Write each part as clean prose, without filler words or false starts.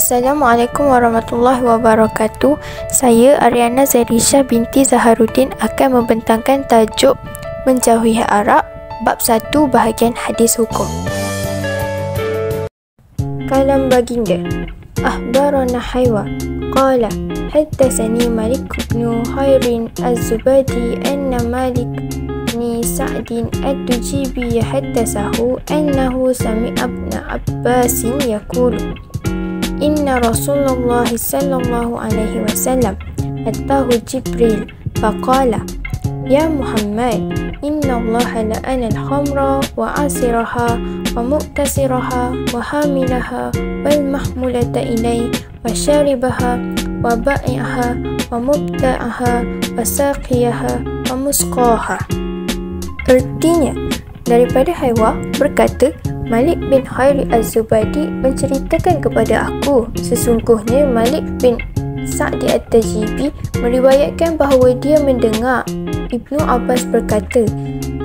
Assalamualaikum warahmatullahi wabarakatuh. Saya Ariana Zarisha binti Zaharuddin akan membentangkan tajuk Menjauhi Arak, Bab 1 bahagian hadis hukum. Kalam baginda. Akhbarana Haywa qala haddatsani Malik bin Khairin Az-Zubadi anna Malik bin Sa'din Ad-Dujibi haddatsahu annahu sami'a Ibn Abbas yaqulu Inna Rasulullah sallallahu alaihi wasallam atahu Jibril faqala Ya Muhammad inna Allah la'ana al-khamra wa asiraha wa mu'tasiraha wa hamilaha wal mahmulata ilai wa syaribaha wa ba'i'aha wa mubta'aha wa saqiyaha wa musqaha. Artinya, daripada Haywa berkata, Malik bin Khairi Az-Zubadi menceritakan kepada aku, sesungguhnya Malik bin Sa'di At-Tajibi meriwayatkan bahawa dia mendengar Ibnu Abbas berkata,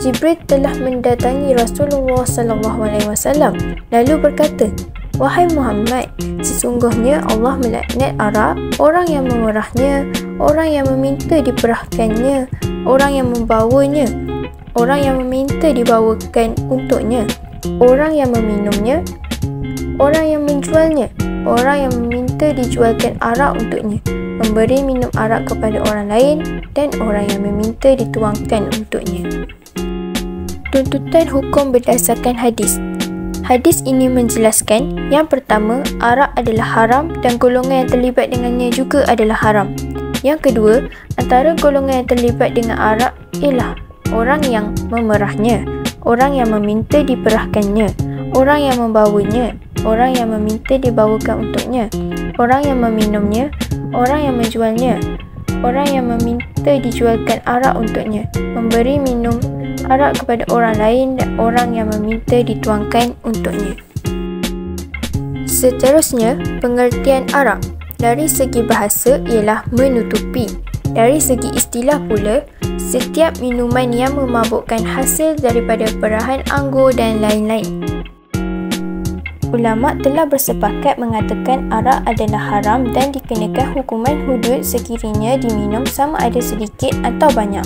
Jibril telah mendatangi Rasulullah SAW lalu berkata, Wahai Muhammad, sesungguhnya Allah melaknat arak, orang yang memerahnya, orang yang meminta diperahkannya, orang yang membawanya, orang yang meminta dibawakan untuknya, orang yang meminumnya, orang yang menjualnya, orang yang meminta dijualkan arak untuknya, memberi minum arak kepada orang lain, dan orang yang meminta dituangkan untuknya. Tuntutan hukum berdasarkan hadis. Hadis ini menjelaskan, yang pertama, arak adalah haram dan golongan yang terlibat dengannya juga adalah haram. Yang kedua, antara golongan yang terlibat dengan arak ialah orang yang memerahnya, orang yang meminta diperahkannya, orang yang membawanya, orang yang meminta dibawakan untuknya, orang yang meminumnya, orang yang menjualnya, orang yang meminta dijualkan arak untuknya, memberi minum arak kepada orang lain, dan orang yang meminta dituangkan untuknya. Seterusnya, pengertian arak dari segi bahasa ialah menutupi. Dari segi istilah pula, setiap minuman yang memabukkan hasil daripada perahan anggur dan lain-lain. Ulama telah bersepakat mengatakan arak adalah haram dan dikenakan hukuman hudud sekiranya diminum sama ada sedikit atau banyak.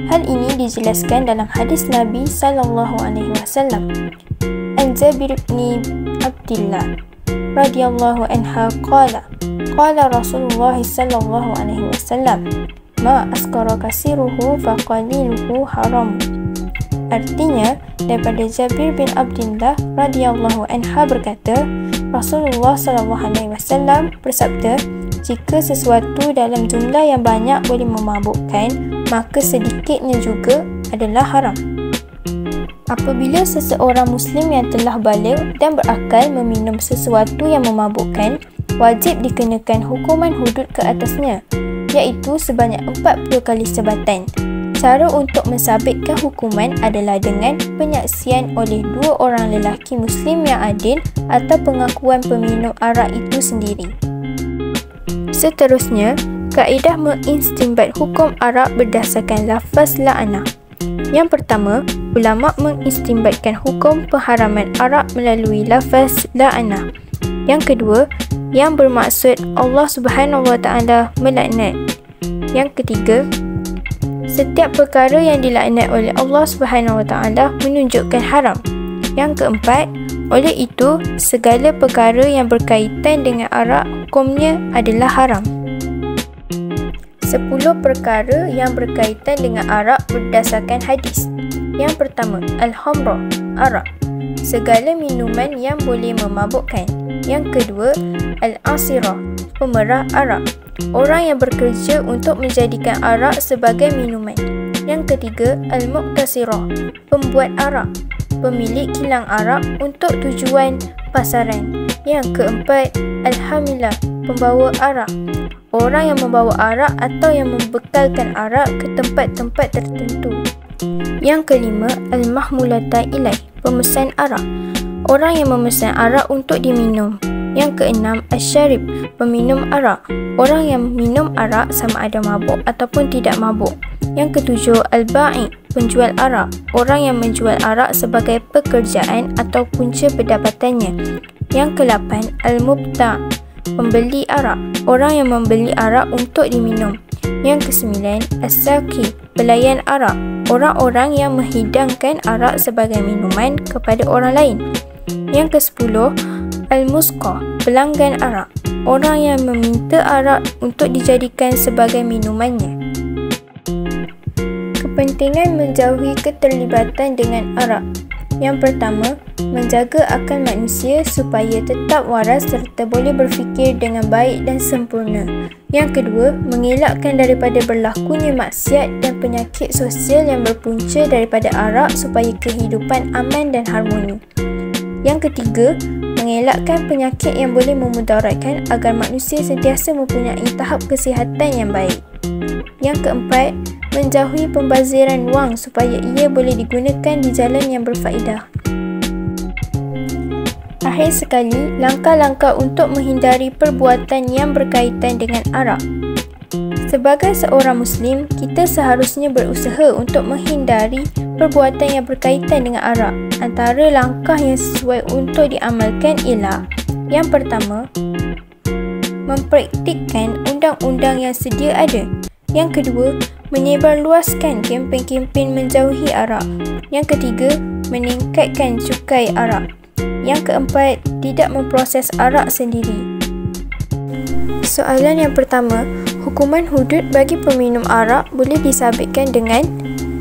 Hal ini dijelaskan dalam hadis Nabi SAW. An Jabir bin Abdillah radhiyallahu anha qala Rasulullah SAW ma askara kasiruhu fa qaliluhu haram. Artinya, daripada Jabir bin Abdillah radhiyallahu anha berkata, Rasulullah SAW bersabda, jika sesuatu dalam jumlah yang banyak boleh memabukkan, maka sedikitnya juga adalah haram. Apabila seseorang Muslim yang telah baligh dan berakal meminum sesuatu yang memabukkan, wajib dikenakan hukuman hudud ke atasnya, iaitu sebanyak 40 kali sebatan. Cara untuk mensabitkan hukuman adalah dengan penyaksian oleh 2 orang lelaki Muslim yang adil atau pengakuan peminum arak itu sendiri. Seterusnya, kaedah mengistinbat hukum arak berdasarkan lafaz la'anah. Yang pertama, ulama mengistinbatkan hukum pengharaman arak melalui lafaz la'anah. Yang kedua, yang bermaksud Allah Subhanahu Wa Taala melaknat. Yang ketiga, setiap perkara yang dilaknat oleh Allah Subhanahu Wa Taala menunjukkan haram. Yang keempat, oleh itu segala perkara yang berkaitan dengan arak hukumnya adalah haram. 10 perkara yang berkaitan dengan arak berdasarkan hadis. Yang pertama, al-khamra, arak, segala minuman yang boleh memabukkan. Yang kedua, al-asirah, pemerah arak, orang yang bekerja untuk menjadikan arak sebagai minuman. Yang ketiga, al-muqtasirah, pembuat arak, pemilik kilang arak untuk tujuan pasaran. Yang keempat, al-hamilah, pembawa arak, orang yang membawa arak atau yang membekalkan arak ke tempat-tempat tertentu. Yang kelima, al-mahmulata ilai, pemesan arak, orang yang memesan arak untuk diminum. Yang keenam, asyarib, peminum arak, orang yang minum arak sama ada mabuk ataupun tidak mabuk. Yang ketujuh, al-ba'i, penjual arak, orang yang menjual arak sebagai pekerjaan atau punca pendapatannya. Yang ke-8, al-mubta', pembeli arak, orang yang membeli arak untuk diminum. Yang ke-9, as-saqi, pelayan arak, orang-orang yang menghidangkan arak sebagai minuman kepada orang lain. Yang ke-10, al-musqa, pelanggan arak, orang yang meminta arak untuk dijadikan sebagai minumannya. Kepentingan menjauhi keterlibatan dengan arak. Yang pertama, menjaga akal manusia supaya tetap waras serta boleh berfikir dengan baik dan sempurna. Yang kedua, mengelakkan daripada berlakunya maksiat dan penyakit sosial yang berpunca daripada arak supaya kehidupan aman dan harmoni. Yang ketiga, mengelakkan penyakit yang boleh memudaratkan agar manusia sentiasa mempunyai tahap kesihatan yang baik. Yang keempat, menjauhi pembaziran wang supaya ia boleh digunakan di jalan yang berfaedah. Akhir sekali, langkah-langkah untuk menghindari perbuatan yang berkaitan dengan arak. Sebagai seorang Muslim, kita seharusnya berusaha untuk menghindari perbuatan yang berkaitan dengan arak. Antara langkah yang sesuai untuk diamalkan ialah: yang pertama, mempraktikkan undang-undang yang sedia ada. Yang kedua, menyebarluaskan kempen-kempen menjauhi arak. Yang ketiga, meningkatkan cukai arak. Yang keempat, tidak memproses arak sendiri. Soalan yang pertama, hukuman hudud bagi peminum arak boleh disabitkan dengan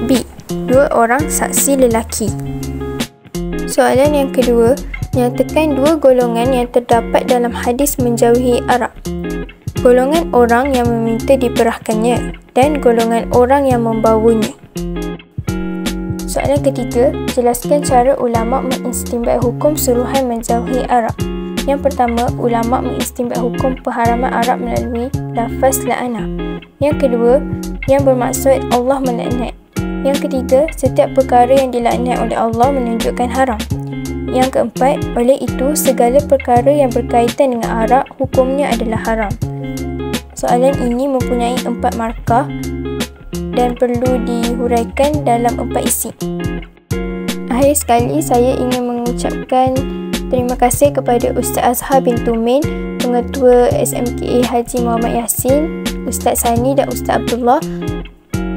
B. 2 orang saksi lelaki. Soalan yang kedua, nyatakan 2 golongan yang terdapat dalam hadis menjauhi arak. Golongan orang yang meminta diperahkannya dan golongan orang yang membawanya. Soalan ketiga, jelaskan cara ulama' mengistinbat hukum suruhan menjauhi arak. Yang pertama, ulama' mengistinbat hukum pengharaman arak melalui lafaz la'ana. Yang kedua, yang bermaksud Allah melaknat. Yang ketiga, setiap perkara yang dilaknat oleh Allah menunjukkan haram. Yang keempat, oleh itu segala perkara yang berkaitan dengan arak hukumnya adalah haram. Soalan ini mempunyai 4 markah dan perlu dihuraikan dalam 4 isi. Akhir sekali, saya ingin mengucapkan terima kasih kepada Ustaz Azhar bin Tumin, Pengetua SMKA Haji Muhammad Yassin, Ustaz Sani dan Ustaz Abdullah,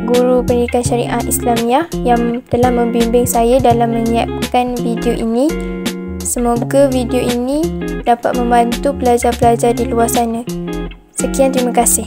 Guru Pendidikan Syariah Islamiah yang telah membimbing saya dalam menyiapkan video ini. Semoga video ini dapat membantu pelajar-pelajar di luar sana. Sekian, terima kasih.